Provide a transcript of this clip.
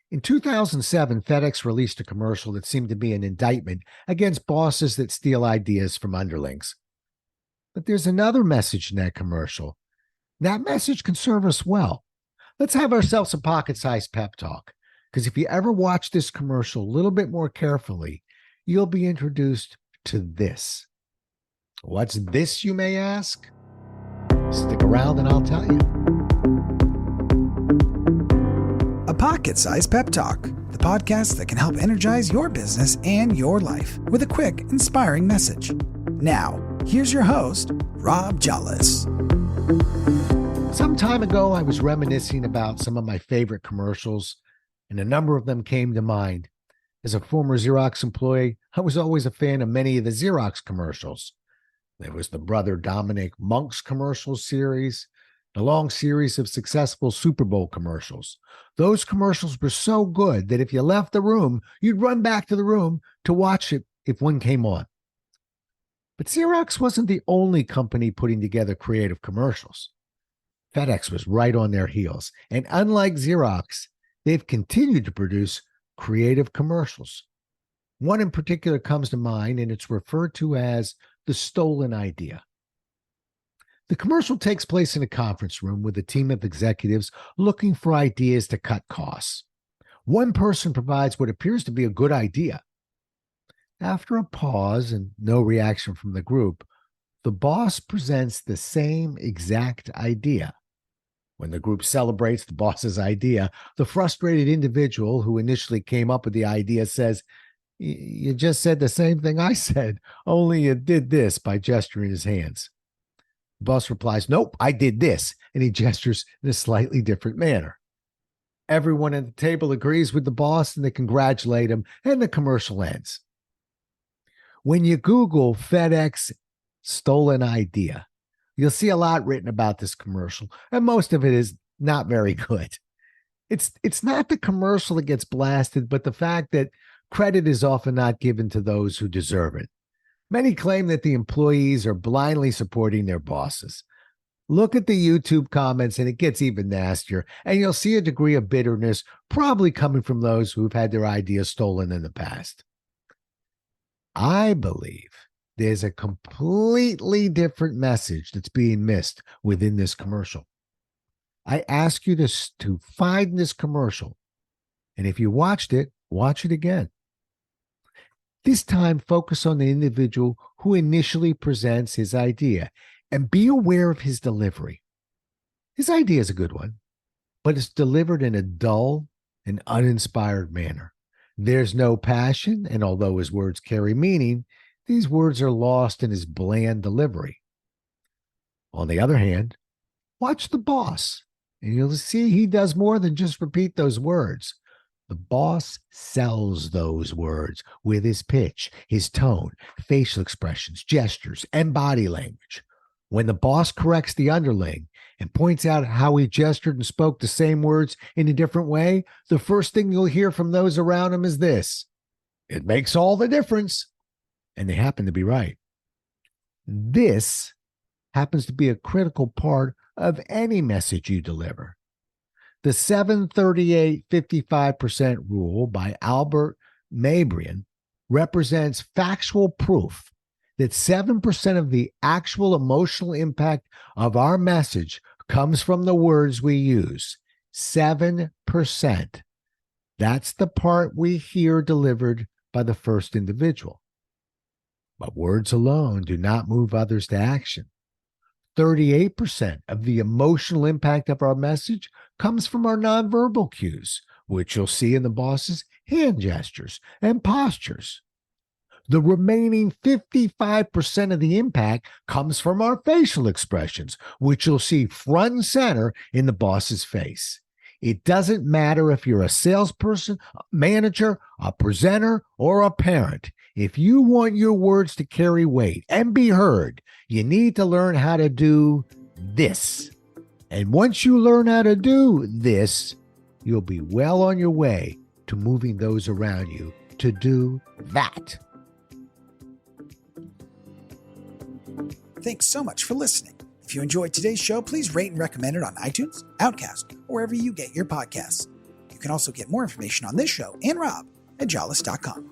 In 2007, FedEx released a commercial that seemed to be an indictment against bosses that steal ideas from underlings. But there's another message in that commercial. That message can serve us well. Let's have ourselves a pocket-sized pep talk, because if you ever watch this commercial a little bit more carefully, you'll be introduced to this. What's this, you may ask? Stick around and I'll tell you. A pocket-sized pep talk, the podcast that can help energize your business and your life with a quick, inspiring message. Now, here's your host, Rob Jolles. Some time ago, I was reminiscing about some of my favorite commercials, and a number of them came to mind. As a former Xerox employee, I was always a fan of many of the Xerox commercials. There was the Brother Dominic Monk's commercial series, the long series of successful Super Bowl commercials. Those commercials were so good that if you left the room, you'd run back to the room to watch it if one came on. But Xerox wasn't the only company putting together creative commercials. FedEx was right on their heels, and unlike Xerox, they've continued to produce creative commercials. One in particular comes to mind, and it's referred to as the stolen idea. The commercial takes place in a conference room with a team of executives looking for ideas to cut costs. One person provides what appears to be a good idea. After a pause and no reaction from the group, the boss presents the same exact idea. When the group celebrates the boss's idea, the frustrated individual who initially came up with the idea says, "You just said the same thing I said, only you did this," by gesturing his hands. The boss replies, "Nope, I did this," and he gestures in a slightly different manner. Everyone at the table agrees with the boss and they congratulate him, and the commercial ends. When you Google FedEx stolen idea, you'll see a lot written about this commercial, and most of it is not very good. It's not the commercial that gets blasted, but the fact that credit is often not given to those who deserve it. Many claim that the employees are blindly supporting their bosses. Look at the YouTube comments, and it gets even nastier, and you'll see a degree of bitterness probably coming from those who've had their ideas stolen in the past. I believe there's a completely different message that's being missed within this commercial. I ask you to find this commercial, and if you watched it, watch it again. This time, focus on the individual who initially presents his idea and be aware of his delivery. His idea is a good one, but it's delivered in a dull and uninspired manner. There's no passion, and although his words carry meaning, these words are lost in his bland delivery. On the other hand, watch the boss, and you'll see he does more than just repeat those words. The boss sells those words with his pitch, his tone, facial expressions, gestures, and body language. When the boss corrects the underling and points out how he gestured and spoke the same words in a different way, the first thing you'll hear from those around him is this: "It makes all the difference." And they happen to be right. This happens to be a critical part of any message you deliver. The 738-55% rule by Albert Mabrian represents factual proof that 7% of the actual emotional impact of our message comes from the words we use. 7%. That's the part we hear delivered by the first individual. But words alone do not move others to action. 38% of the emotional impact of our message comes from our nonverbal cues, which you'll see in the boss's hand gestures and postures. The remaining 55% of the impact comes from our facial expressions, which you'll see front and center in the boss's face. It doesn't matter if you're a salesperson, a manager, a presenter, or a parent. If you want your words to carry weight and be heard, you need to learn how to do this. And once you learn how to do this, you'll be well on your way to moving those around you to do that. Thanks so much for listening. If you enjoyed today's show, please rate and recommend it on iTunes, Outcast, or wherever you get your podcasts. You can also get more information on this show and Rob at jollis.com.